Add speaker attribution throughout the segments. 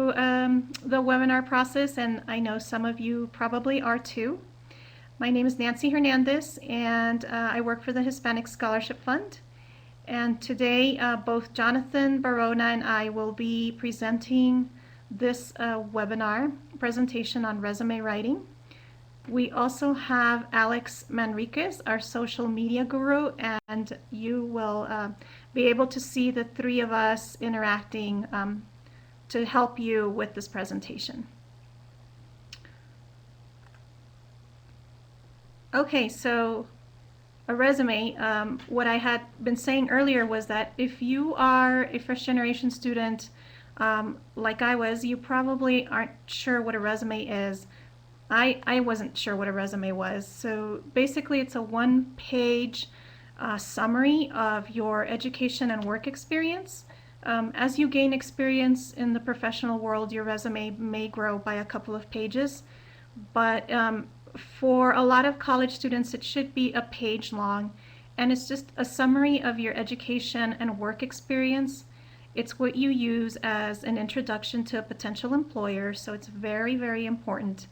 Speaker 1: the webinar process, and I know some of you probably are too. My name is Nancy Hernandez, and I work for the Hispanic Scholarship Fund. And today, both Jonathan Barona and I will be presenting this webinar presentation on resume writing. We also have Alex Manriquez, our social media guru, and you will be able to see the three of us interacting to help you with this presentation. Okay, so a resume, what I had been saying earlier was that if you are a first generation student like I was, you probably aren't sure what a resume is. I wasn't sure what a resume was. So basically it's a one-page summary of your education and work experience. As you gain experience in the professional world, your resume may grow by a couple of pages, but for a lot of college students, it should be a page long, and it's just a summary of your education and work experience. It's what you use as an introduction to a potential employer, so it's very, very important.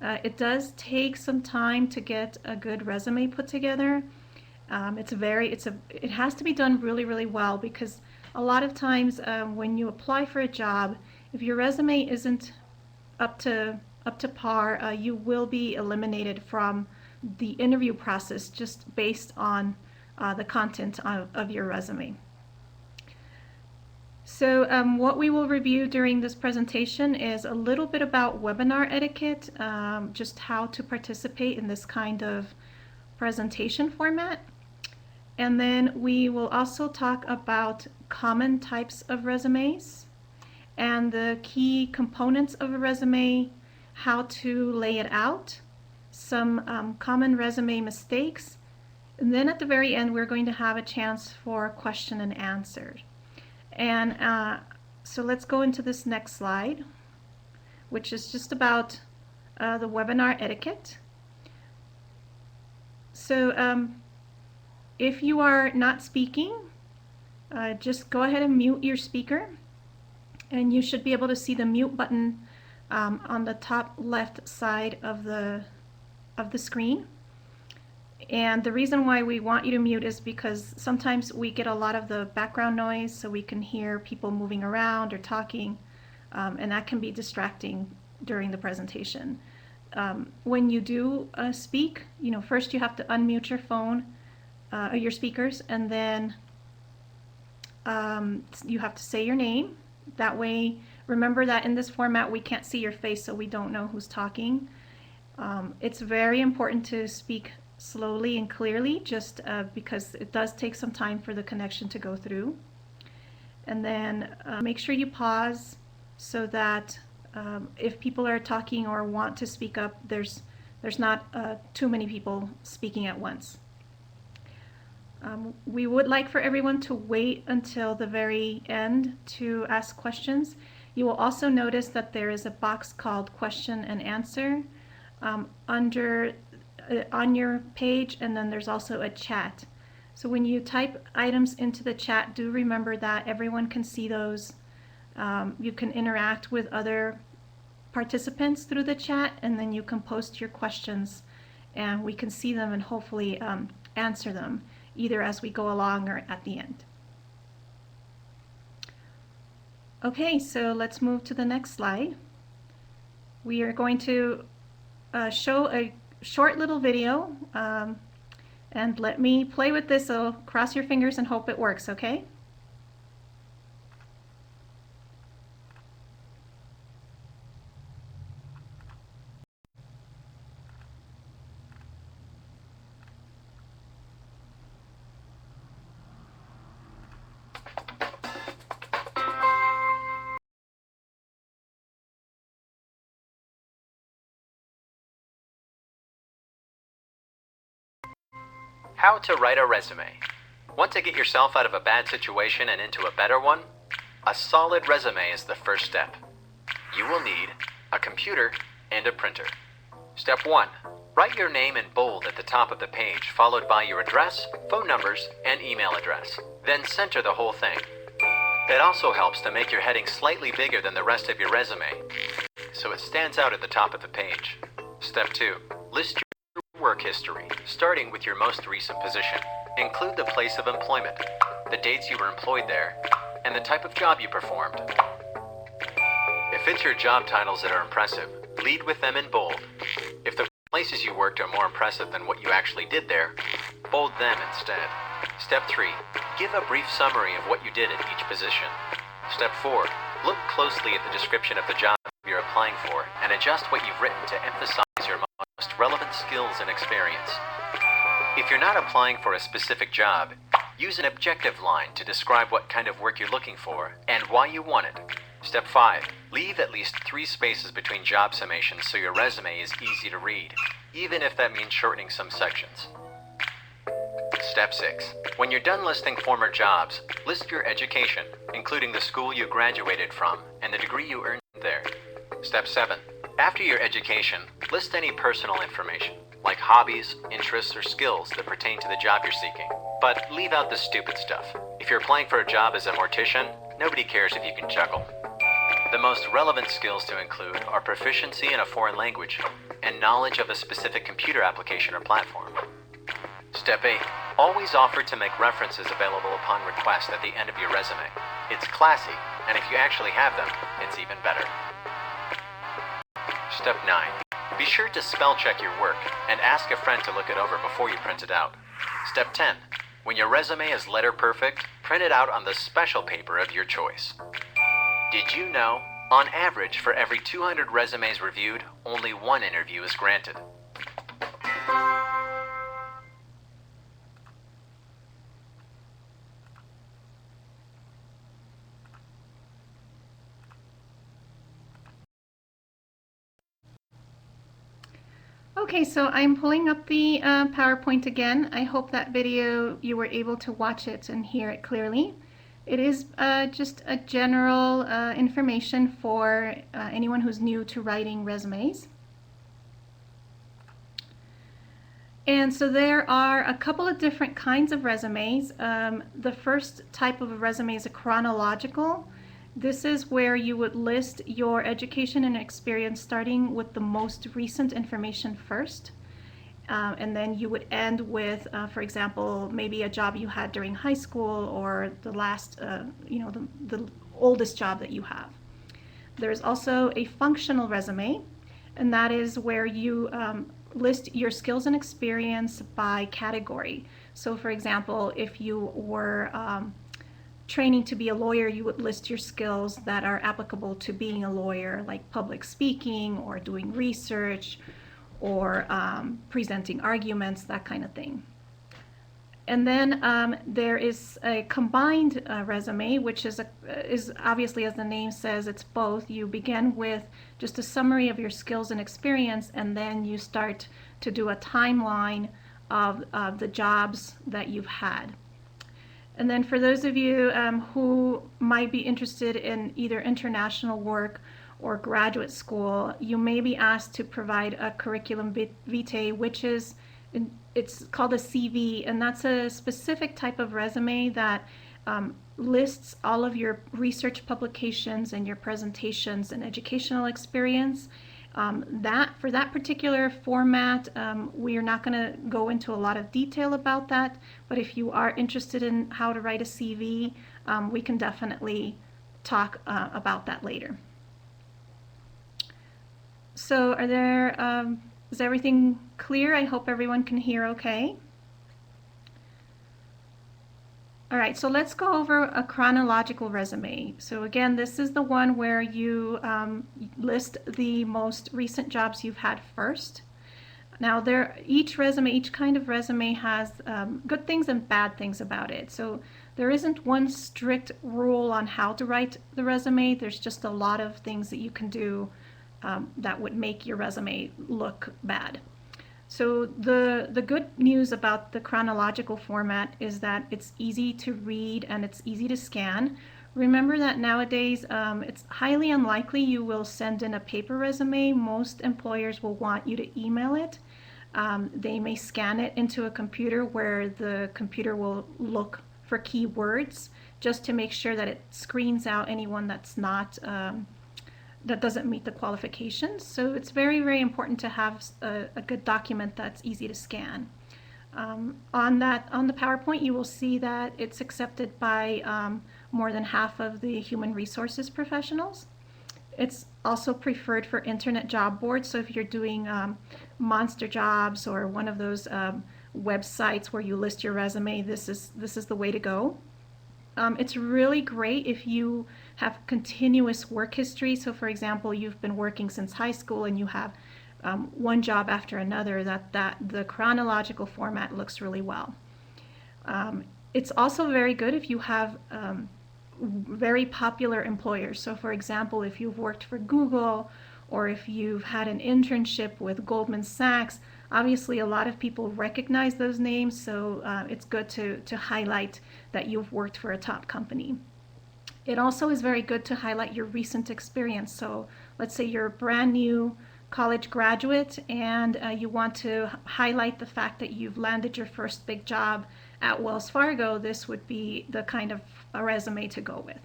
Speaker 1: It does take some time to get a good resume put together. It has to be done really, really well, because a lot of times when you apply for a job, if your resume isn't up to par, you will be eliminated from the interview process just based on the content of your resume. So what we will review during this presentation is a little bit about webinar etiquette, just how to participate in this kind of presentation format. And then we will also talk about common types of resumes and the key components of a resume, how to lay it out, some common resume mistakes, and then at the very end we're going to have a chance for question and answer. And so let's go into this next slide, which is just about the webinar etiquette. So if you are not speaking, just go ahead and mute your speaker, and you should be able to see the mute button on the top left side of the screen. And the reason why we want you to mute is because sometimes we get a lot of the background noise, so we can hear people moving around or talking, and that can be distracting during the presentation. When you do speak, first you have to unmute your phone, your speakers, and then you have to say your name. That way, remember that in this format we can't see your face, so we don't know who's talking. It's very important to speak slowly and clearly, just because it does take some time for the connection to go through. And then make sure you pause so that if people are talking or want to speak up, there's not too many people speaking at once. We would like for everyone to wait until the very end to ask questions. You will also notice that there is a box called question and answer on your page, and then there's also a chat. So when you type items into the chat, do remember that everyone can see those. You can interact with other participants through the chat, and then you can post your questions and we can see them and hopefully answer them either as we go along or at the end. Okay, so let's move to the next slide. We are going to show a short little video, and let me play with this, so cross your fingers and hope it works, okay?
Speaker 2: How to write a resume. Want to get yourself out of a bad situation and into a better one? A solid resume is the first step. You will need a computer and a printer. Step 1. Write your name in bold at the top of the page, followed by your address, phone numbers, and email address. Then center the whole thing. It also helps to make your heading slightly bigger than the rest of your resume, so it stands out at the top of the page. Step 2. List your work history, starting with your most recent position. Include the place of employment, the dates you were employed there, and the type of job you performed. If it's your job titles that are impressive, lead with them in bold. If the places you worked are more impressive than what you actually did there, bold them instead. Step 3. Give a brief summary of what you did at each position. Step 4. Look closely at the description of the job you're applying for and adjust what you've written to emphasize your most relevant skills and experience. If you're not applying for a specific job, use an objective line to describe what kind of work you're looking for and why you want it. Step 5. Leave at least 3 spaces between job summations so your resume is easy to read, even if that means shortening some sections. Step 6. When you're done listing former jobs, list your education, including the school you graduated from and the degree you earned there. Step 7. After your education, list any personal information, like hobbies, interests, or skills that pertain to the job you're seeking. But leave out the stupid stuff. If you're applying for a job as a mortician, nobody cares if you can juggle. The most relevant skills to include are proficiency in a foreign language and knowledge of a specific computer application or platform. Step 8. Always offer to make references available upon request at the end of your resume. It's classy, and if you actually have them, it's even better. Step 9. Be sure to spell check your work and ask a friend to look it over before you print it out. Step 10. When your resume is letter perfect, print it out on the special paper of your choice. Did you know, on average, for every 200 resumes reviewed, only 1 interview is granted?
Speaker 1: Okay, so I'm pulling up the PowerPoint again. I hope that video you were able to watch it and hear it clearly. It is just a general information for anyone who's new to writing resumes. And so there are a couple of different kinds of resumes. The first type of a resume is a chronological. This is where you would list your education and experience starting with the most recent information first. And then you would end with, for example, maybe a job you had during high school or the last, the oldest job that you have. There's also a functional resume, and that is where you list your skills and experience by category. So for example, if you were training to be a lawyer, you would list your skills that are applicable to being a lawyer, like public speaking or doing research or presenting arguments, that kind of thing. And then there is a combined resume, which is obviously, as the name says, it's both. You begin with just a summary of your skills and experience, and then you start to do a timeline of the jobs that you've had. And then for those of you who might be interested in either international work or graduate school, you may be asked to provide a curriculum vitae, which is, it's called a CV, and that's a specific type of resume that lists all of your research publications and your presentations and educational experience. For that particular format, we are not going to go into a lot of detail about that, but if you are interested in how to write a CV, we can definitely talk about that later. So is everything clear? I hope everyone can hear okay. All right, so let's go over a chronological resume. So again, this is the one where you list the most recent jobs you've had first. Now each kind of resume has good things and bad things about it. So there isn't one strict rule on how to write the resume. There's just a lot of things that you can do that would make your resume look bad. So the good news about the chronological format is that it's easy to read and it's easy to scan. Remember that nowadays it's highly unlikely you will send in a paper resume. Most employers will want you to email it. They may scan it into a computer where the computer will look for keywords just to make sure that it screens out anyone that's not that doesn't meet the qualifications. So it's very, very important to have a good document that's easy to scan. On the PowerPoint, you will see that it's accepted by more than half of the human resources professionals. It's also preferred for internet job boards. So if you're doing Monster Jobs or one of those websites where you list your resume, this is the way to go. It's really great if you have continuous work history. So, for example, you've been working since high school and you have one job after another. That the chronological format looks really well. It's also very good if you have very popular employers. So, for example, if you've worked for Google or if you've had an internship with Goldman Sachs, obviously a lot of people recognize those names, so it's good to highlight that you've worked for a top company. It also is very good to highlight your recent experience. So let's say you're a brand new college graduate and you want to highlight the fact that you've landed your first big job at Wells Fargo. This would be the kind of a resume to go with.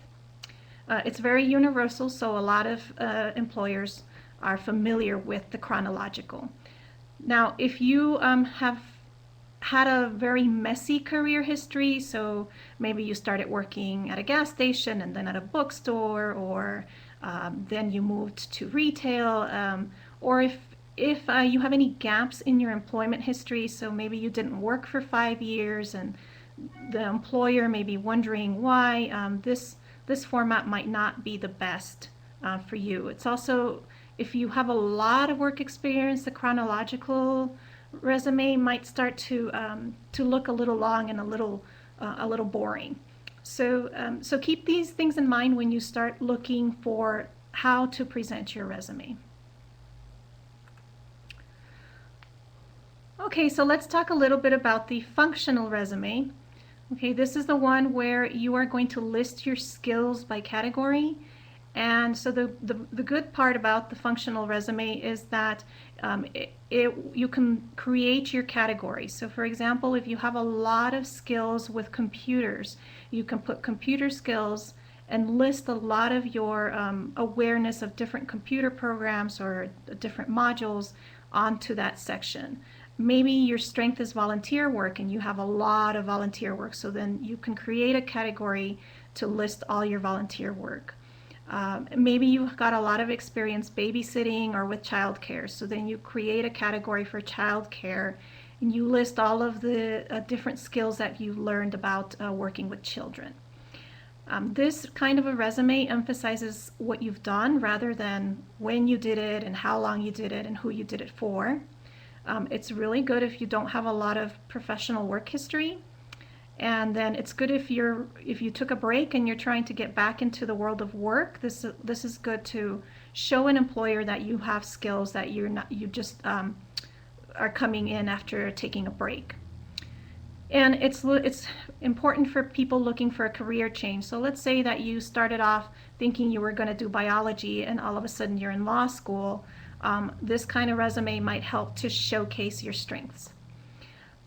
Speaker 1: It's very universal, so a lot of employers are familiar with the chronological. Now, if you have had a very messy career history, so maybe you started working at a gas station and then at a bookstore, or then you moved to retail, or if you have any gaps in your employment history, so maybe you didn't work for 5 years and the employer may be wondering why, this format might not be the best for you. It's also, if you have a lot of work experience, the chronological resume might start to look a little long and a little boring. So keep these things in mind when you start looking for how to present your resume. Okay, so let's talk a little bit about the functional resume. Okay, this is the one where you are going to list your skills by category. And so the good part about the functional resume is that you can create your categories. So for example, if you have a lot of skills with computers, you can put computer skills and list a lot of your awareness of different computer programs or different modules onto that section. Maybe your strength is volunteer work and you have a lot of volunteer work, so then you can create a category to list all your volunteer work. Maybe you've got a lot of experience babysitting or with childcare, so then you create a category for childcare and you list all of the different skills that you've learned about working with children. This kind of a resume emphasizes what you've done rather than when you did it and how long you did it and who you did it for. It's really good if you don't have a lot of professional work history. And then it's good if you took a break and you're trying to get back into the world of work. This is good to show an employer that you have skills, that you just are coming in after taking a break. And it's important for people looking for a career change. So let's say that you started off thinking you were going to do biology and all of a sudden you're in law school. This kind of resume might help to showcase your strengths.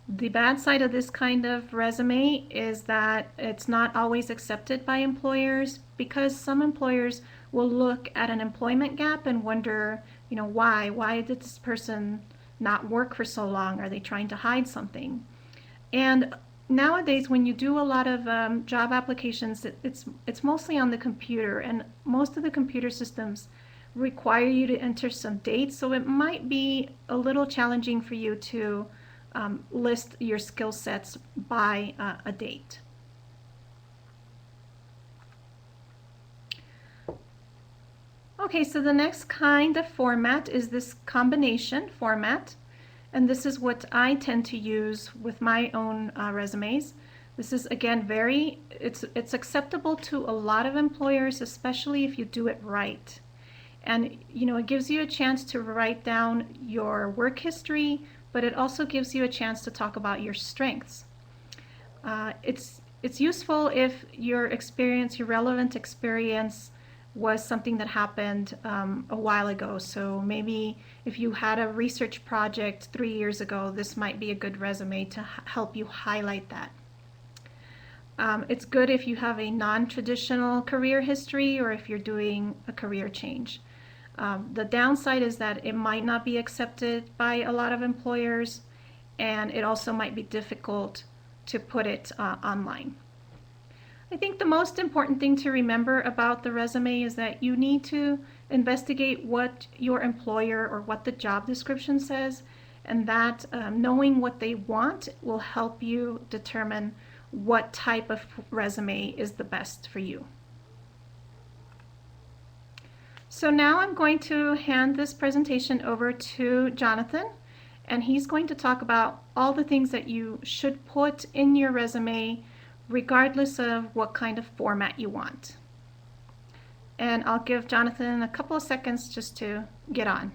Speaker 1: The bad side of this kind of resume is that it's not always accepted by employers, because some employers will look at an employment gap and wonder, why did this person not work for so long? Are they trying to hide something? And nowadays, when you do a lot of job applications, it's mostly on the computer, and most of the computer systems require you to enter some dates, so it might be a little challenging for you to list your skill sets by a date. Okay, so the next kind of format is this combination format, and this is what I tend to use with my own resumes. This is, again, it's acceptable to a lot of employers, especially if you do it right. And it gives you a chance to write down your work history, but it also gives you a chance to talk about your strengths. It's useful if your relevant experience was something that happened a while ago. So maybe if you had a research project 3 years ago, this might be a good resume to help you highlight that. It's good if you have a non-traditional career history or if you're doing a career change. The downside is that it might not be accepted by a lot of employers, and it also might be difficult to put it online. I think the most important thing to remember about the resume is that you need to investigate what your employer or what the job description says, and that knowing what they want will help you determine what type of resume is the best for you. So now I'm going to hand this presentation over to Jonathan, and he's going to talk about all the things that you should put in your resume regardless of what kind of format you want. And I'll give Jonathan a couple of seconds just to get on.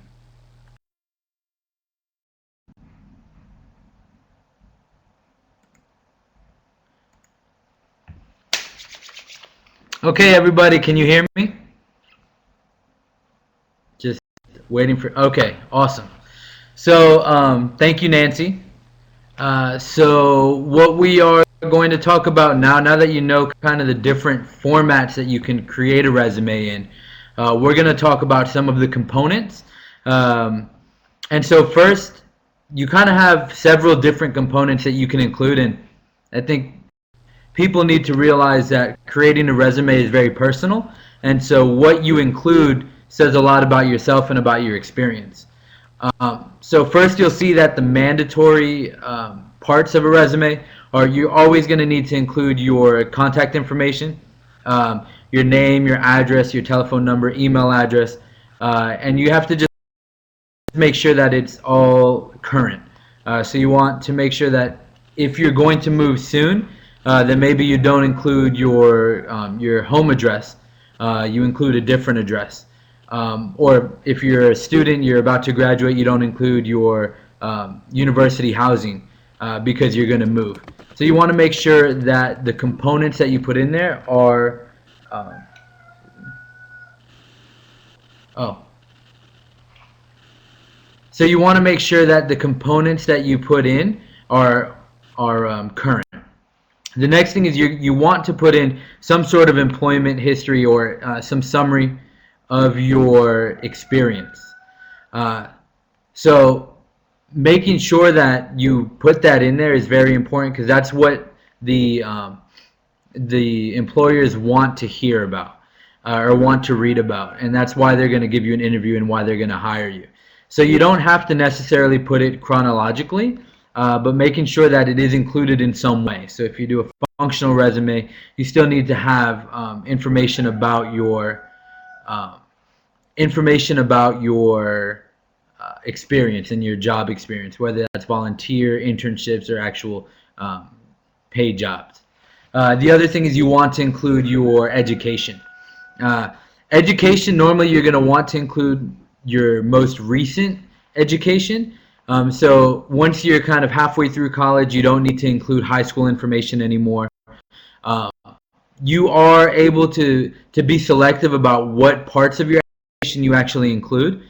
Speaker 3: Okay, everybody, can you hear me? Just waiting for, okay, awesome. So thank you, Nancy. So what we are going to talk about now that you know kind of the different formats that you can create a resume in, we're going to talk about some of the components. And so first, you kind of have several different components that you can include, and I think people need to realize that creating a resume is very personal, and so what you include says a lot about yourself and about your experience. So first, you'll see that the mandatory parts of a resume are you're always going to need to include your contact information, your name, your address, your telephone number, email address, and you have to just make sure that it's all current. So you want to make sure that if you're going to move soon, then maybe you don't include your home address. You include a different address. Or if you're a student, you're about to graduate, you don't include your university housing because you're going to move. So you want to make sure that the components that you put in there are So you want to make sure that the components that you put in are current. The next thing is you want to put in some sort of employment history or some summary of your experience. So making sure that you put that in there is very important because that's what the employers want to hear about or want to read about, and that's why they're going to give you an interview and why they're going to hire you. So you don't have to necessarily put it chronologically, but making sure that it is included in some way. So if you do a functional resume, you still need to have information about your experience and your job experience, whether that's volunteer, internships, or actual paid jobs. The other thing is you want to include your education. Education, normally you're going to want to include your most recent education. So once you're kind of halfway through college, you don't need to include high school information anymore. You are able to be selective about what parts of your education you actually include.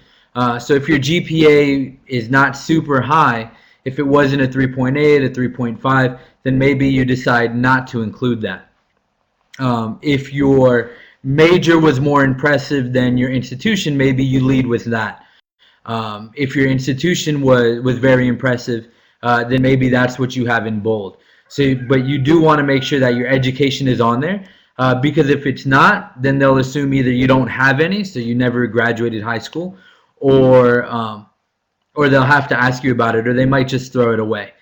Speaker 3: So if your GPA is not super high, if it wasn't a 3.8, a 3.5, then maybe you decide not to include that. If your major was more impressive than your institution, maybe you lead with that. If your institution was very impressive, then maybe that's what you have in bold. So, but you do want to make sure that your education is on there, because if it's not, then they'll assume either you don't have any, so you never graduated high school, or they'll have to ask you about it, or they might just throw it away.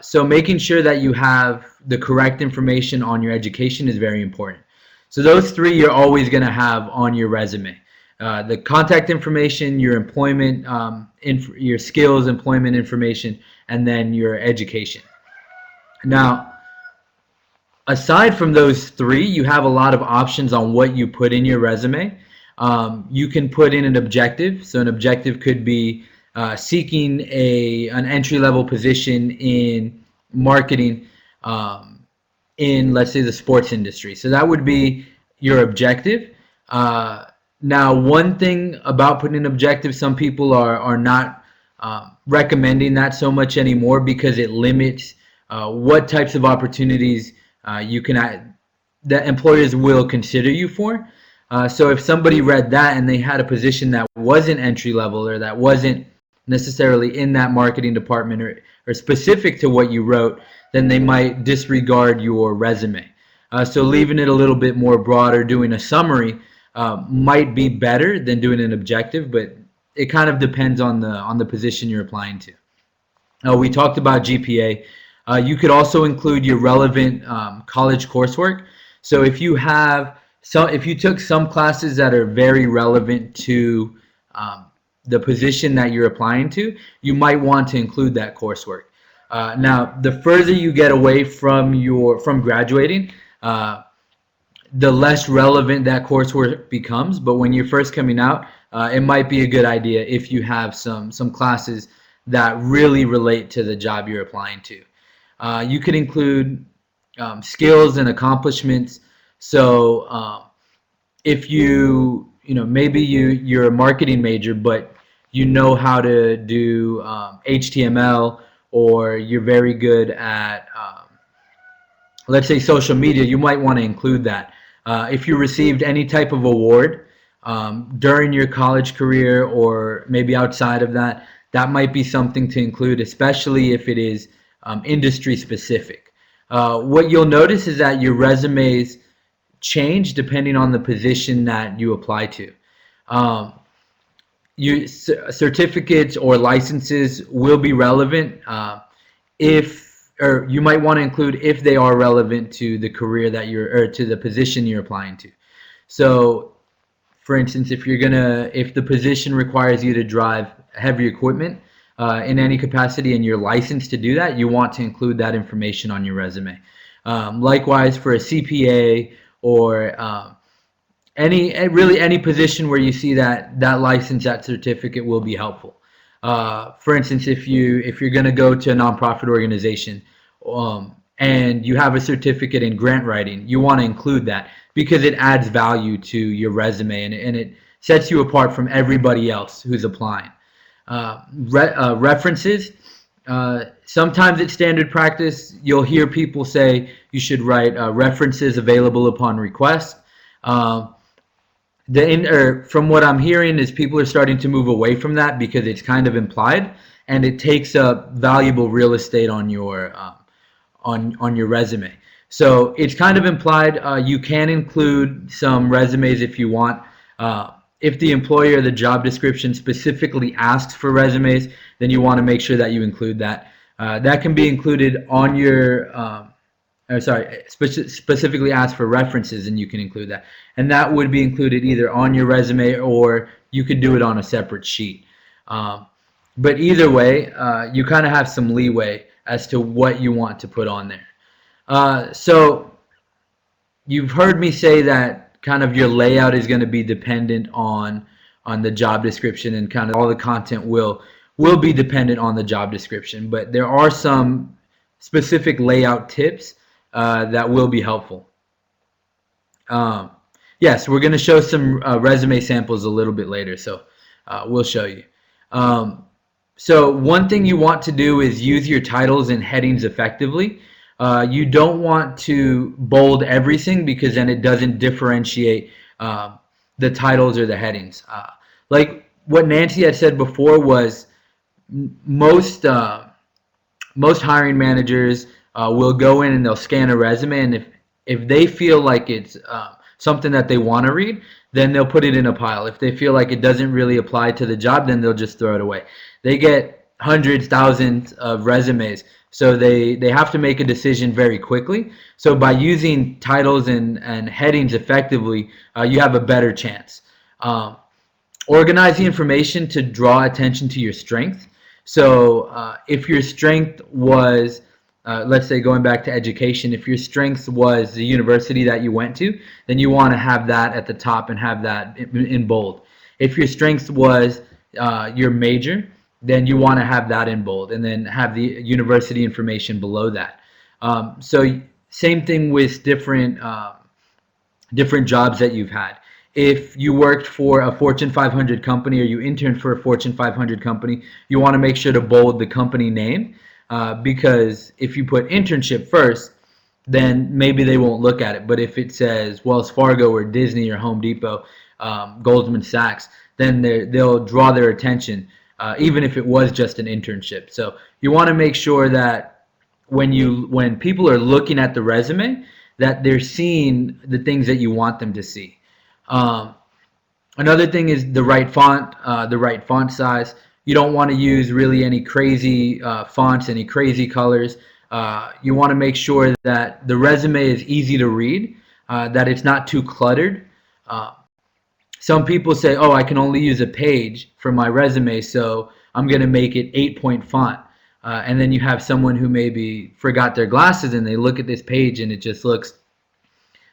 Speaker 3: So making sure that you have the correct information on your education is very important. So those three you're always going to have on your resume. The contact information, your employment, your skills, employment information, and then your education. Now, aside from those three, you have a lot of options on what you put in your resume. You can put in an objective. So an objective could be seeking an entry-level position in marketing in, let's say, the sports industry. So that would be your objective. Now, one thing about putting an objective, some people are not recommending that so much anymore because it limits what types of opportunities you can that employers will consider you for. So if somebody read that and they had a position that wasn't entry level or that wasn't necessarily in that marketing department or specific to what you wrote, then they might disregard your resume. So leaving it a little bit more broader, doing a summary might be better than doing an objective, but it kind of depends on the position you're applying to. We talked about GPA. You could also include your relevant college coursework. So if you took some classes that are very relevant to the position that you're applying to, you might want to include that coursework. Now, the further you get away from graduating, the less relevant that coursework becomes. But when you're first coming out, it might be a good idea if you have some classes that really relate to the job you're applying to. You could include skills and accomplishments. So if maybe you're a marketing major, but you know how to do HTML, or you're very good at let's say social media, you might want to include that. If you received any type of award during your college career or maybe outside of that, that might be something to include, especially if it is industry specific. What you'll notice is that your resumes change depending on the position that you apply to. Your certificates or licenses will be relevant or you might want to include if they are relevant to the career that or to the position you're applying to. So, for instance, if the position requires you to drive heavy equipment in any capacity and you're licensed to do that, you want to include that information on your resume. Likewise, for a CPA or any position where you see that license, that certificate will be helpful. For instance, if you're going to go to a nonprofit organization and you have a certificate in grant writing, you want to include that because it adds value to your resume and it sets you apart from everybody else who's applying. References. Sometimes it's standard practice. You'll hear people say you should write references available upon request. From what I'm hearing is people are starting to move away from that because it's kind of implied and it takes up valuable real estate on your resume. So it's kind of implied. You can include some resumes if you want. If the employer or the job description specifically asks for resumes, then you want to make sure that you include that. That can be included on your specifically ask for references, and you can include that. And that would be included either on your resume or you could do it on a separate sheet. But either way, you kind of have some leeway as to what you want to put on there. So you've heard me say that kind of your layout is going to be dependent on the job description, and kind of all the content will be dependent on the job description. But there are some specific layout tips that will be helpful. Yes, we're going to show some resume samples a little bit later, so we'll show you. So one thing you want to do is use your titles and headings effectively. You don't want to bold everything because then it doesn't differentiate the titles or the headings. Like what Nancy had said before was most hiring managers will go in and they'll scan a resume, and if they feel like it's something that they want to read, then they'll put it in a pile. If they feel like it doesn't really apply to the job, then they'll just throw it away. They get hundreds, thousands of resumes, so they have to make a decision very quickly. So by using titles and headings effectively, you have a better chance. Organize the information to draw attention to your strength. So if your strength was, let's say going back to education, if your strength was the university that you went to, then you want to have that at the top and have that in bold. If your strength was your major, then you want to have that in bold and then have the university information below that. So same thing with different jobs that you've had. If you worked for a Fortune 500 company or you interned for a Fortune 500 company, you want to make sure to bold the company name because if you put internship first, then maybe they won't look at it. But if it says Wells Fargo or Disney or Home Depot, Goldman Sachs, then they'll draw their attention, even if it was just an internship. So you want to make sure that when people are looking at the resume, that they're seeing the things that you want them to see. Um, Another thing is the right font size. You don't want to use really any crazy fonts, any crazy colors. You want to make sure that the resume is easy to read, that it's not too cluttered. Uh, some people say, "Oh, I can only use a page for my resume, so I'm going to make it 8-point font." And then you have someone who maybe forgot their glasses and they look at this page and it just looks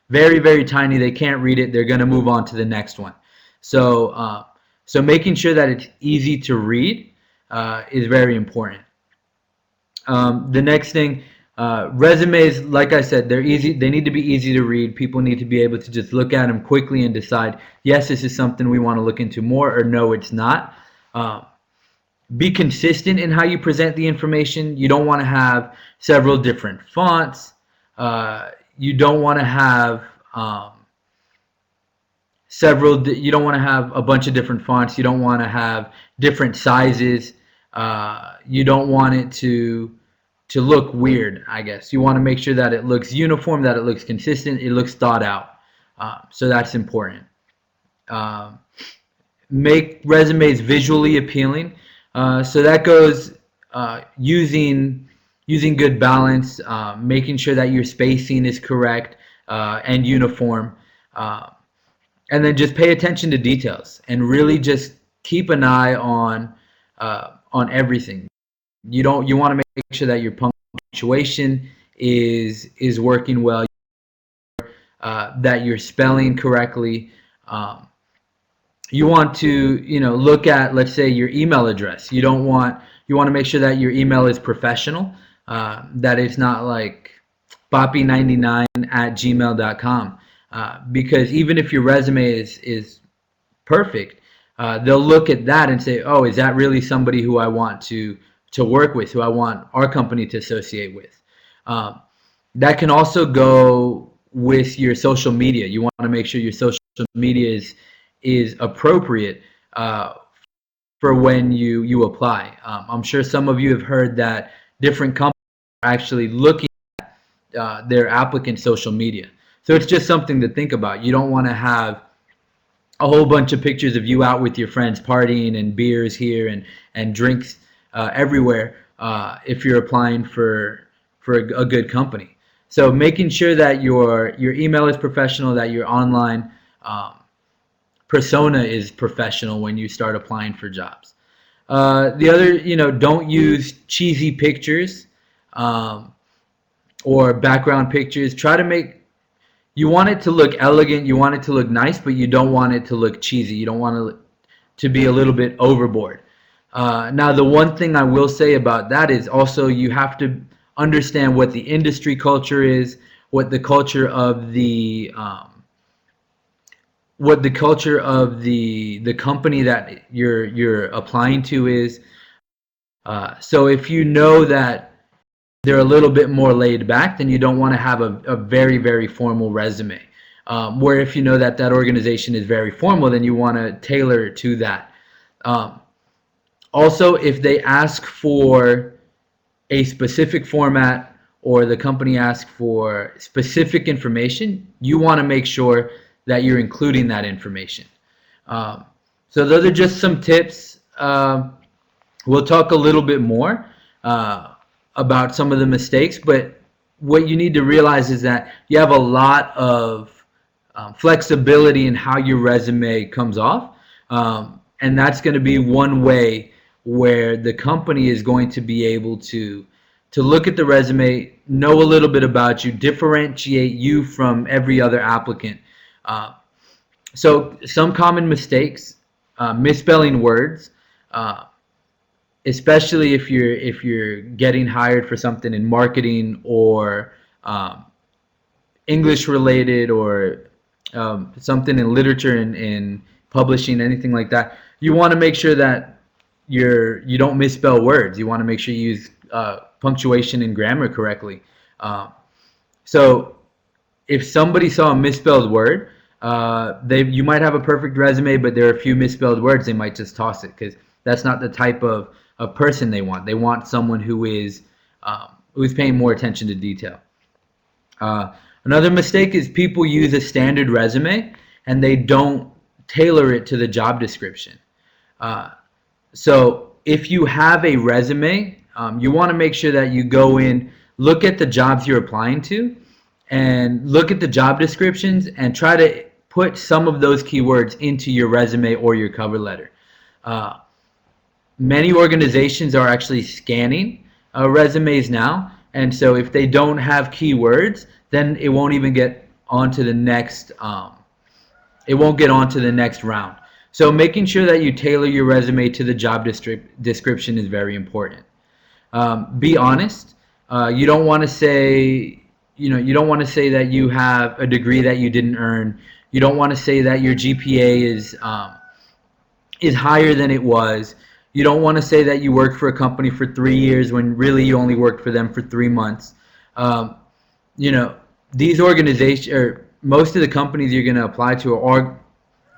Speaker 3: very, very tiny. They can't read it. They're going to move on to the next one. So making sure that it's easy to read is very important. The next thing, resumes, like I said, they're easy. They need to be easy to read. People need to be able to just look at them quickly and decide, yes, this is something we want to look into more, or no, it's not. Be consistent in how you present the information. You don't want to have several different fonts. You don't want to have you don't want to have a bunch of different fonts. You don't want to have different sizes. You don't want it to look weird, I guess. You want to make sure that it looks uniform, that it looks consistent, it looks thought out. So that's important. Make resumes visually appealing. So that goes using good balance, making sure that your spacing is correct and uniform. And then just pay attention to details and really just keep an eye on everything. You want to make sure that your punctuation is working well, that you're spelling correctly. You want to look at, let's say, your email address. You want to make sure that your email is professional, that it's not like poppy99@gmail.com. Because even if your resume is perfect, they'll look at that and say, "Oh, is that really somebody who I want to work with, who I want our company to associate with?" That can also go with your social media. You want to make sure your social media is appropriate for when you apply. I'm sure some of you have heard that different companies are actually looking at their applicant social media. So it's just something to think about. You don't want to have a whole bunch of pictures of you out with your friends partying and beers here and drinks everywhere if you're applying for a good company. So making sure that your email is professional, that your online persona is professional when you start applying for jobs. The other, don't use cheesy pictures or background pictures. You want it to look elegant, you want it to look nice, but you don't want it to look cheesy. You don't want it to be a little bit overboard. Now, the one thing I will say about that is also you have to understand what the industry culture is, what the culture of the company that you're applying to is. So if you know that they're a little bit more laid back, then you don't want to have a very, very formal resume. Where if you know that organization is very formal, then you want to tailor it to that. Also, if they ask for a specific format or the company asks for specific information, you want to make sure that you're including that information. So those are just some tips. We'll talk a little bit more about some of the mistakes, but what you need to realize is that you have a lot of flexibility in how your resume comes off, and that's going to be one way where the company is going to be able to look at the resume, know a little bit about you, differentiate you from every other applicant. So some common mistakes, misspelling words, especially if you're getting hired for something in marketing or English related or something in literature and in publishing, anything like that. You want to make sure that you don't misspell words. You want to make sure you use punctuation and grammar correctly. So if somebody saw a misspelled word, you might have a perfect resume, but there are a few misspelled words. They might just toss it because that's not the type of person they want. They want someone who's paying more attention to detail. Uh, Another mistake is people use a standard resume and they don't tailor it to the job description. Uh, so if you have a resume, you want to make sure that you go in, look at the jobs you're applying to, and look at the job descriptions and try to put some of those keywords into your resume or your cover letter. Uh, Many organizations are actually scanning resumes now, and so if they don't have keywords, then it won't even get onto the next. It won't get onto the next round. So making sure that you tailor your resume to the job description is very important. Be honest. You don't want to say, you don't want to say that you have a degree that you didn't earn. You don't want to say that your GPA is higher than it was. You don't want to say that you worked for a company for 3 years when really you only worked for them for 3 months. Um, you know, these organizations, or most of the companies you're going to apply to, are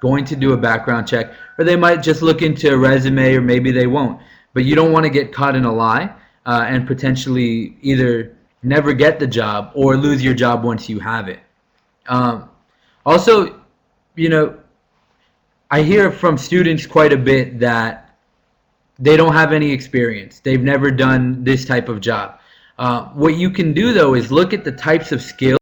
Speaker 3: going to do a background check, or they might just look into a resume, or maybe they won't. But you don't want to get caught in a lie and potentially either never get the job or lose your job once you have it. Um, Also, you know, I hear from students quite a bit that they don't have any experience. They've never done this type of job. What you can do though is look at the types of skills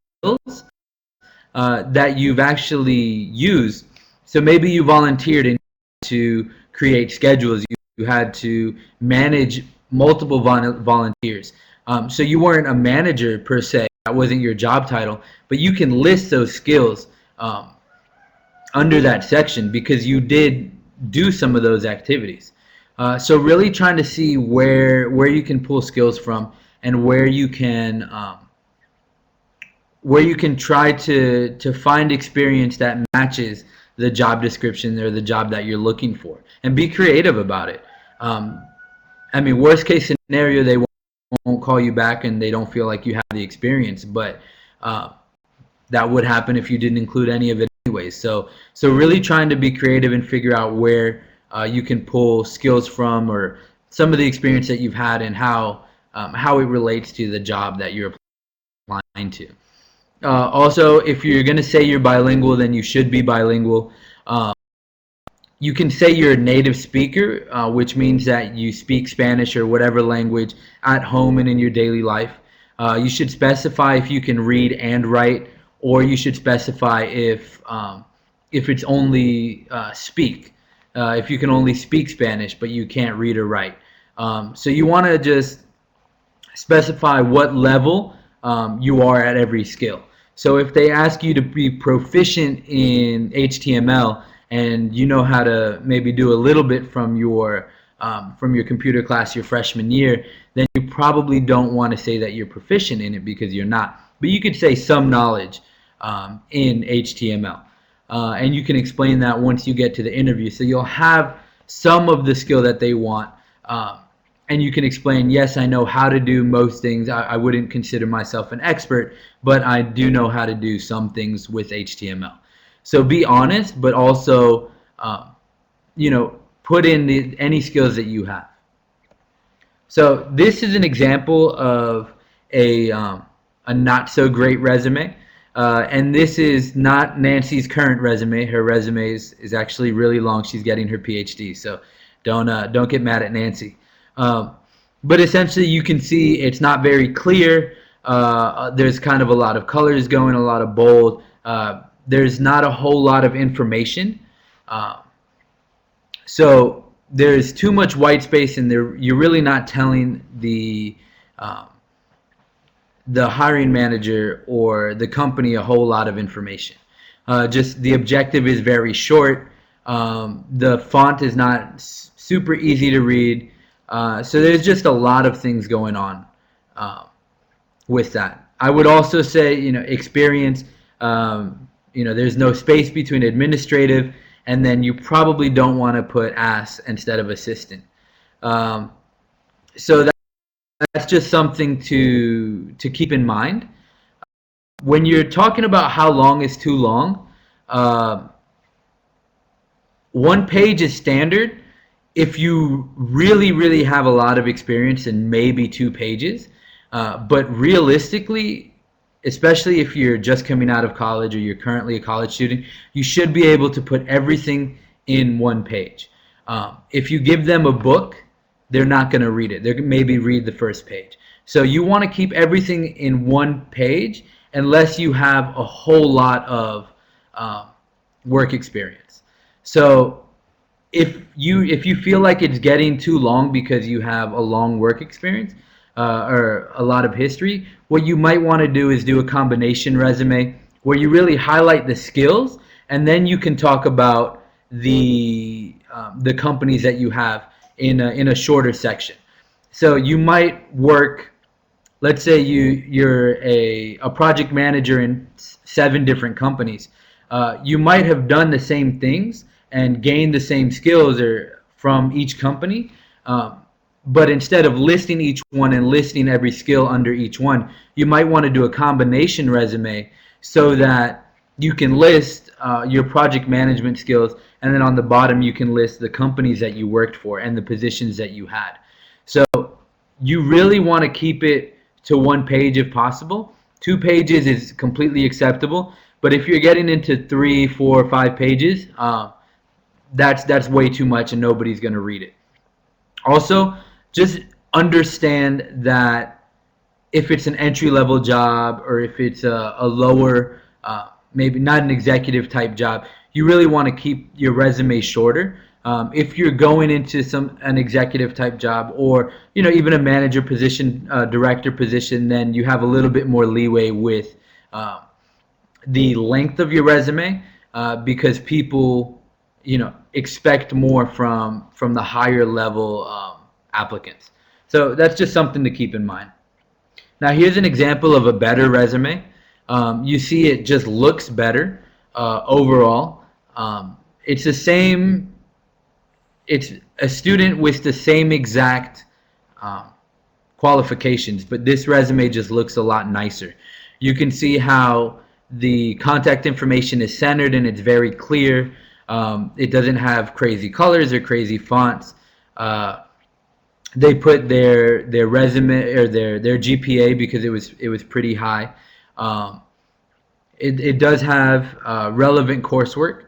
Speaker 3: that you've actually used. So maybe you volunteered and to create schedules. You had to manage multiple volunteers. So you weren't a manager per se. That wasn't your job title, but you can list those skills under that section because you did do some of those activities. So really trying to see where you can pull skills from and where you can try to find experience that matches the job description or the job that you're looking for, and be creative about it. Um, I mean, worst case scenario, they won't call you back and they don't feel like you have the experience, but uh, that would happen if you didn't include any of it anyways. So really trying to be creative and figure out where you can pull skills from, or some of the experience that you've had, and how it relates to the job that you're applying to. Also, if you're going to say you're bilingual, then you should be bilingual. Uh, you can say you're a native speaker, which means that you speak Spanish or whatever language at home and in your daily life. You should specify if you can read and write, or you should specify if it's only speak. If you can only speak Spanish, but you can't read or write. So you want to just specify what level you are at every skill. So if they ask you to be proficient in HTML and you know how to maybe do a little bit from your computer class your freshman year, then you probably don't want to say that you're proficient in it because you're not. But you could say some knowledge in HTML. And you can explain that once you get to the interview. So you'll have some of the skill that they want. And you can explain, yes, I know how to do most things. I wouldn't consider myself an expert, but I do know how to do some things with HTML. So be honest, but also, put in any skills that you have. So this is an example of a not so great resume. And this is not Nancy's current resume. Her resume is actually really long. She's getting her PhD, so don't get mad at Nancy. But essentially, you can see it's not very clear. There's kind of a lot of colors going, a lot of bold. There's not a whole lot of information. So there's too much white space, and you're really not telling the hiring manager or the company a whole lot of information. Just the objective is very short. The font is not super easy to read. So there's just a lot of things going on with that. I would also say, experience. There's no space between administrative, and then you probably don't want to put ass instead of assistant. So that's just something to keep in mind. when you're talking about how long is too long, uh, one page is standard. If you really have a lot of experience, in maybe 2 pages. But realistically, especially if you're just coming out of college or you're currently a college student, you should be able to put everything in 1 page. If you give them a book, they're not going to read it. They're going to maybe read the first page. So you want to keep everything in 1 page unless you have a whole lot of um, work experience. So if you feel like it's getting too long because you have a long work experience or a lot of history, what you might want to do is do a combination resume where you really highlight the skills, and then you can talk about the companies that you have in a shorter section. So you might work. Let's say you're a project manager in 7 different companies. You might have done the same things and gained the same skills or from each company, but instead of listing each one and listing every skill under each one, you might want to do a combination resume so that you can list your project management skills, and then on the bottom you can list the companies that you worked for and the positions that you had. So you really want to keep it to 1 page if possible. 2 pages is completely acceptable, but if you're getting into 3, 4, 5 pages, that's way too much and nobody's going to read it. Also, just understand that if it's an entry level job or if it's a lower, maybe not an executive type job, you really want to keep your resume shorter. If you're going into an executive type job or even a manager position, director position, then you have a little bit more leeway with uh, the length of your resume because people expect more from the higher level applicants. So that's just something to keep in mind. Now here's an example of a better resume. You see it just looks better overall. It's the same. It's a student with the same exact um, qualifications, but this resume just looks a lot nicer. You can see how the contact information is centered and it's very clear. It doesn't have crazy colors or crazy fonts. They put their resume or their GPA because it was pretty high. Um, it does have relevant coursework.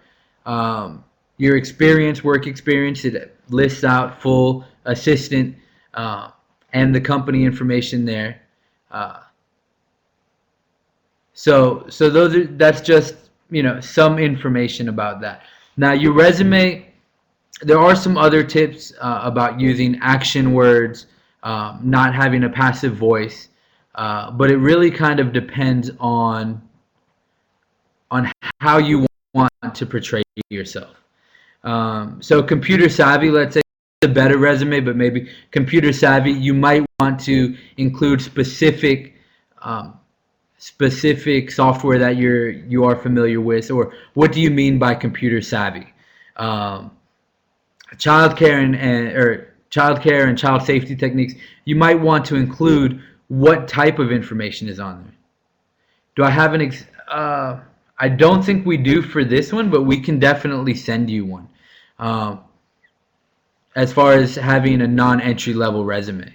Speaker 3: Your experience, work experience, it lists out full assistant and the company information there. Uh, so that's just some information about that. Now your resume, there are some other tips about using action words, not having a passive voice, but it really kind of depends on how you want to portray yourself. So computer savvy, let's say, a better resume, but maybe computer savvy, you might want to include um, specific software that you are familiar with, or what do you mean by computer savvy? Um, childcare and child safety techniques. You might want to include what type of information is on there. Do I have I don't think we do for this one, but we can definitely send you one. Um, as far as having a non-entry level resume.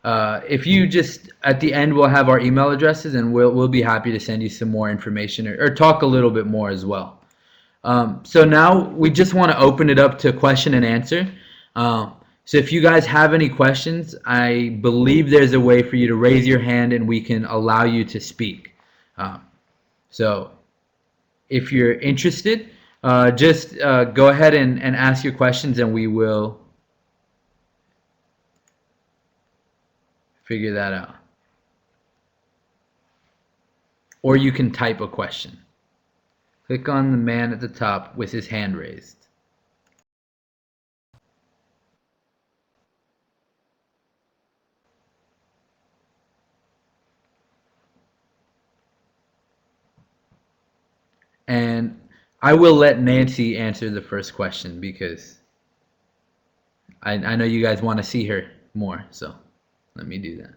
Speaker 3: If you just at the end, we'll have our email addresses, and we'll be happy to send you some more information or talk a little bit more as well. So now we just want to open it up to question and answer. So if you guys have any questions, I believe there's a way for you to raise your hand and we can allow you to speak. So if you're interested, just go ahead and ask your questions and we will figure that out. Or you can type a question. Click on the man at the top with his hand raised. And I will let Nancy answer the first question because I know you guys want to see her more. So let me do that.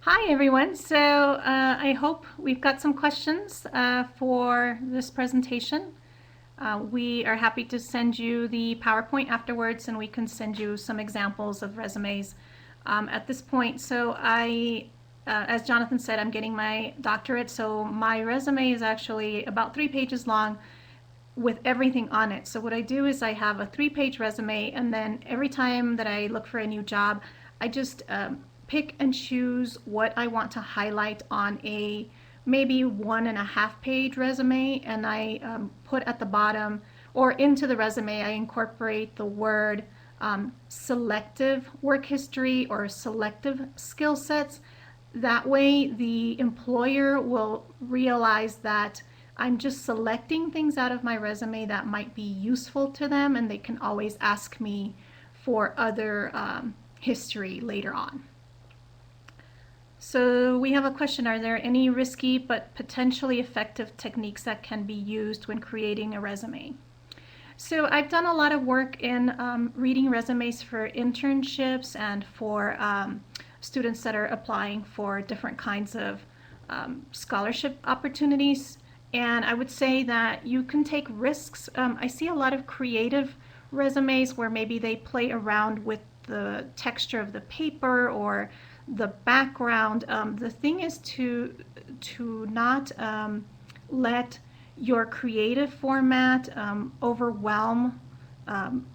Speaker 1: Hi, everyone. So I hope we've got some questions for this presentation. We are happy to send you the PowerPoint afterwards, and we can send you some examples of resumes at this point. So as Jonathan said, I'm getting my doctorate, so my resume is actually about 3 pages long with everything on it. So what I do is I have a 3-page resume, and then every time that I look for a new job, I just pick and choose what I want to highlight on a maybe 1.5-page resume, and I put at the bottom or into the resume, I incorporate the word selective work history or selective skill sets. That way, the employer will realize that I'm just selecting things out of my resume that might be useful to them, and they can always ask me for other history later on. So we have a question: are there any risky but potentially effective techniques that can be used when creating a resume? So I've done a lot of work in reading resumes for internships and for students that are applying for different kinds of scholarship opportunities. And I would say that you can take risks. I see a lot of creative resumes where maybe they play around with the texture of the paper or the background. The thing is to not let your creative format overwhelm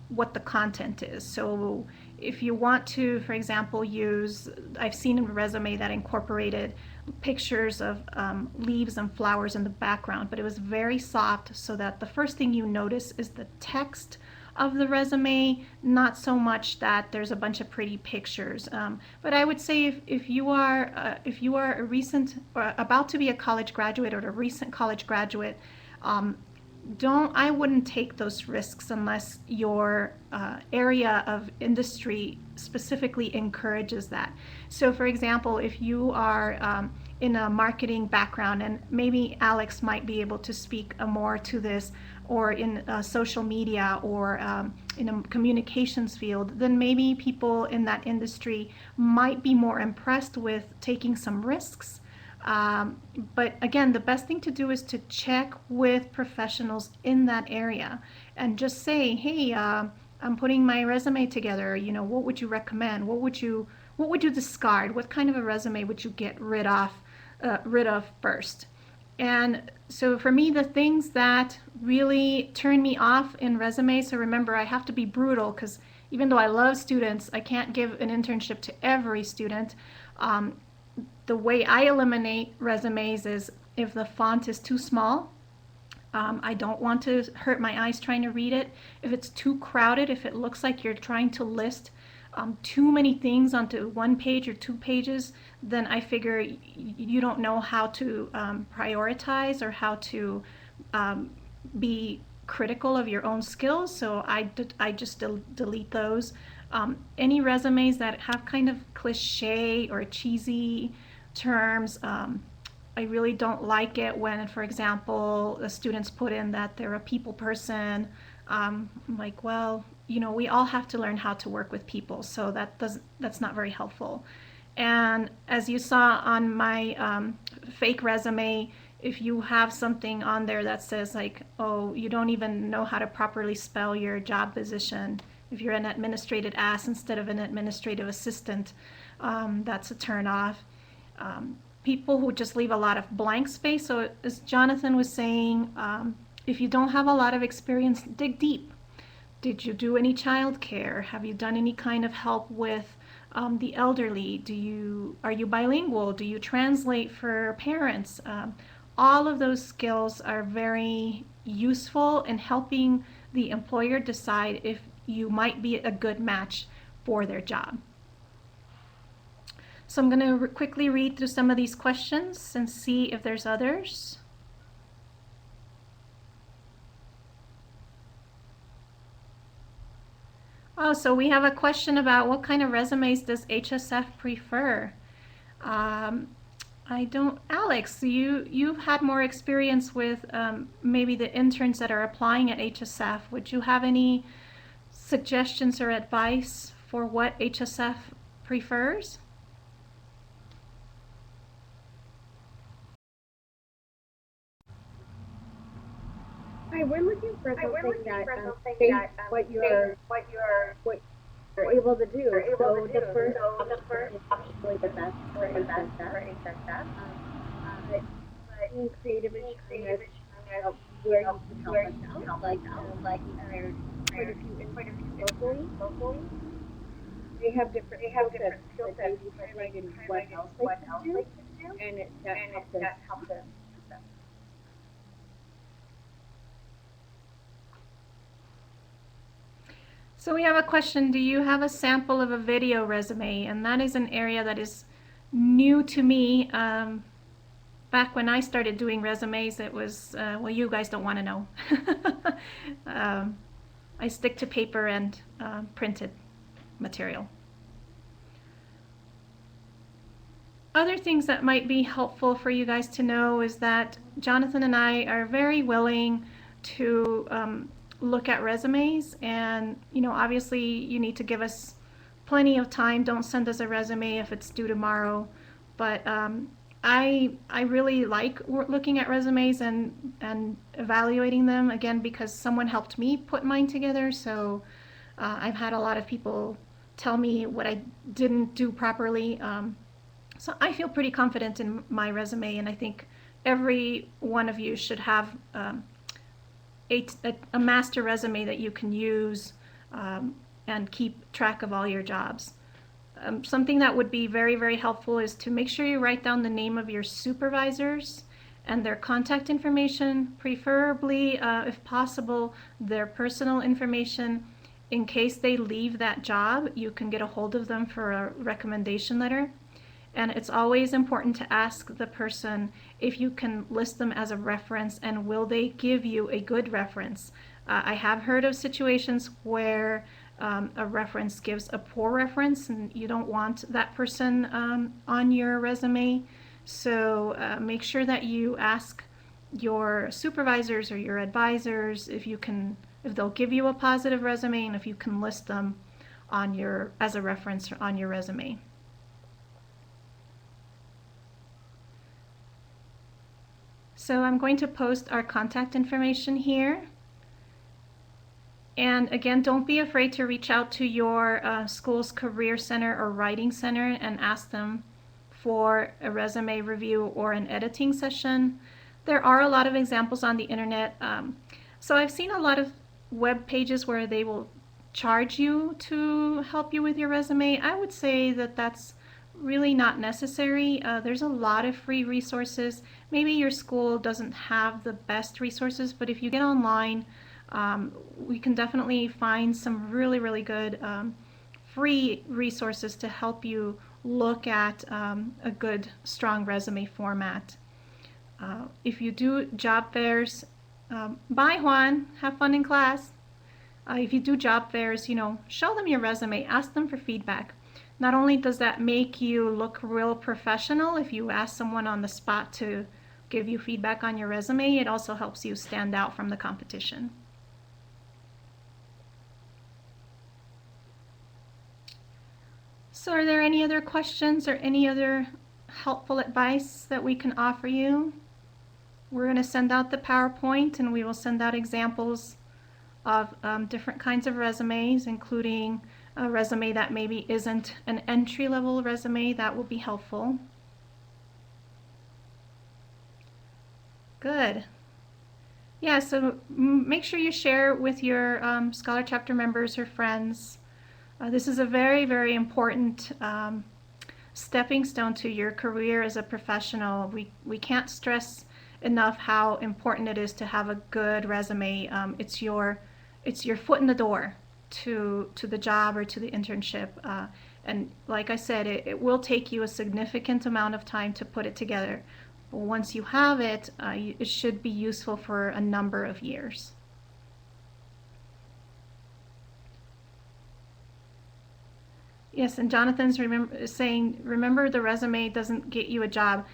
Speaker 1: what the content is. So if you want to, for example, use, I've seen a resume that incorporated pictures of leaves and flowers in the background, but it was very soft so that the first thing you notice is the text of the resume, not so much that there's a bunch of pretty pictures. But I would say if you are a recent or about to be a college graduate or a recent college graduate, I wouldn't take those risks unless your area of industry specifically encourages that. So, for example, if you are in a marketing background, and maybe Alex might be able to speak more to this, or in social media or in a communications field, then maybe people in that industry might be more impressed with taking some risks. But again, the best thing to do is to check with professionals in that area and just say, hey, I'm putting my resume together. What would you recommend? What would you discard? What kind of a resume would you get rid of first? And so for me, the things that really turn me off in resumes, so remember, I have to be brutal because even though I love students, I can't give an internship to every student. The way I eliminate resumes is if the font is too small. I don't want to hurt my eyes trying to read it. If it's too crowded, if it looks like you're trying to list too many things onto 1 page or 2 pages, then I figure you don't know how to prioritize or how to be critical of your own skills. So I just delete those. Any resumes that have kind of cliche or cheesy terms, I really don't like it when, for example, the students put in that they're a people person. I'm like, well, we all have to learn how to work with people, so that's not very helpful. And as you saw on my fake resume, if you have something on there that says like, oh, you don't even know how to properly spell your job position, if you're an administrative ass instead of an administrative assistant, that's a turn off. People who just leave a lot of blank space. So as Jonathan was saying, if you don't have a lot of experience, dig deep. Did you do any child care? Have you done any kind of help with the elderly? Are you bilingual? Do you translate for parents? All of those skills are very useful in helping the employer decide if you might be a good match for their job. So I'm going to quickly read through some of these questions and see if there's others. Oh, so we have a question about what kind of resumes does HSF prefer? Alex, you've had more experience with maybe the interns that are applying at HSF. Would you have any suggestions or advice for what HSF prefers?
Speaker 4: Hi, we're looking for
Speaker 5: Hi, we're
Speaker 4: something
Speaker 5: looking
Speaker 4: that
Speaker 5: for something
Speaker 4: states
Speaker 5: that states
Speaker 4: what you're
Speaker 5: what
Speaker 4: able to
Speaker 5: you're
Speaker 4: do.
Speaker 5: able to
Speaker 4: So the
Speaker 5: do.
Speaker 4: first
Speaker 5: So the
Speaker 4: option
Speaker 5: first
Speaker 4: is
Speaker 5: option
Speaker 4: probably the
Speaker 5: is
Speaker 4: best for
Speaker 5: probably the best
Speaker 4: HSS.
Speaker 5: for HSS.
Speaker 4: Um,
Speaker 5: Um,
Speaker 4: but
Speaker 5: but
Speaker 4: being creative and
Speaker 5: being
Speaker 4: showing
Speaker 5: creative
Speaker 4: us
Speaker 5: and showing us
Speaker 4: where you could help
Speaker 5: where
Speaker 4: us
Speaker 5: you can
Speaker 4: out.
Speaker 5: help us
Speaker 4: Like
Speaker 5: out. Like
Speaker 4: we've hired quite a
Speaker 5: hired
Speaker 4: few
Speaker 5: quite a
Speaker 4: interns
Speaker 5: few
Speaker 4: locally.
Speaker 5: interns locally.
Speaker 4: They have different
Speaker 5: They have
Speaker 4: skill sets,
Speaker 5: different skill
Speaker 4: but
Speaker 5: sets,
Speaker 4: they've
Speaker 5: but
Speaker 4: highlighted
Speaker 5: they've
Speaker 4: what
Speaker 5: highlighted
Speaker 4: else they
Speaker 5: what
Speaker 4: could
Speaker 5: else
Speaker 4: do,
Speaker 5: they could do,
Speaker 4: and that
Speaker 5: and
Speaker 4: helped us.
Speaker 5: that helped us.
Speaker 1: So we have a question. Do you have a sample of a video resume? And that is an area that is new to me. Back when I started doing resumes, it was, well, you guys don't want to know. um, I stick to paper and printed material. Other things that might be helpful for you guys to know is that Jonathan and I are very willing to look at resumes, and obviously you need to give us plenty of time. Don't send us a resume if it's due tomorrow. But I really like looking at resumes and evaluating them, again, because someone helped me put mine together. So I've had a lot of people tell me what I didn't do properly. So I feel pretty confident in my resume, and I think every one of you should have a master resume that you can use and keep track of all your jobs. Something that would be very, very helpful is to make sure you write down the name of your supervisors and their contact information, preferably, if possible, their personal information. In case they leave that job, you can get a hold of them for a recommendation letter. And it's always important to ask the person if you can list them as a reference and will they give you a good reference. I have heard of situations where a reference gives a poor reference and you don't want that person on your resume. So make sure that you ask your supervisors or your advisors if they'll give you a positive resume and if you can list them as a reference on your resume. So I'm going to post our contact information here. And again, don't be afraid to reach out to your school's career center or writing center and ask them for a resume review or an editing session. There are a lot of examples on the internet. So I've seen a lot of web pages where they will charge you to help you with your resume. I would say that that's really not necessary. There's a lot of free resources. Maybe your school doesn't have the best resources, but if you get online, we can definitely find some really, really good free resources to help you look at a good, strong resume format. If you do job fairs, bye Juan, have fun in class. If you do job fairs, show them your resume, ask them for feedback. Not only does that make you look real professional if you ask someone on the spot to give you feedback on your resume, it also helps you stand out from the competition. So are there any other questions or any other helpful advice that we can offer you? We're going to send out the PowerPoint and we will send out examples of different kinds of resumes, including a resume that maybe isn't an entry-level resume. That will be helpful. Good. Yeah, so make sure you share with your Scholar Chapter members or friends. This is a very, very important stepping stone to your career as a professional. We can't stress enough how important it is to have a good resume. It's your foot in the door to the job or to the internship. And like I said, it will take you a significant amount of time to put it together. But once you have it, it should be useful for a number of years. Yes, and Jonathan's saying, remember the resume doesn't get you a job.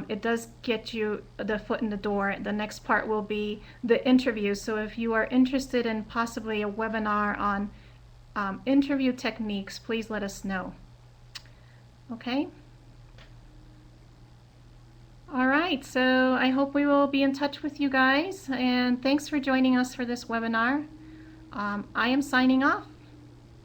Speaker 1: It does get you the foot in the door. The next part will be the interview. So if you are interested in possibly a webinar on interview techniques, please let us know. Okay? All right, so I hope we will be in touch with you guys, and thanks for joining us for this webinar. I am signing off.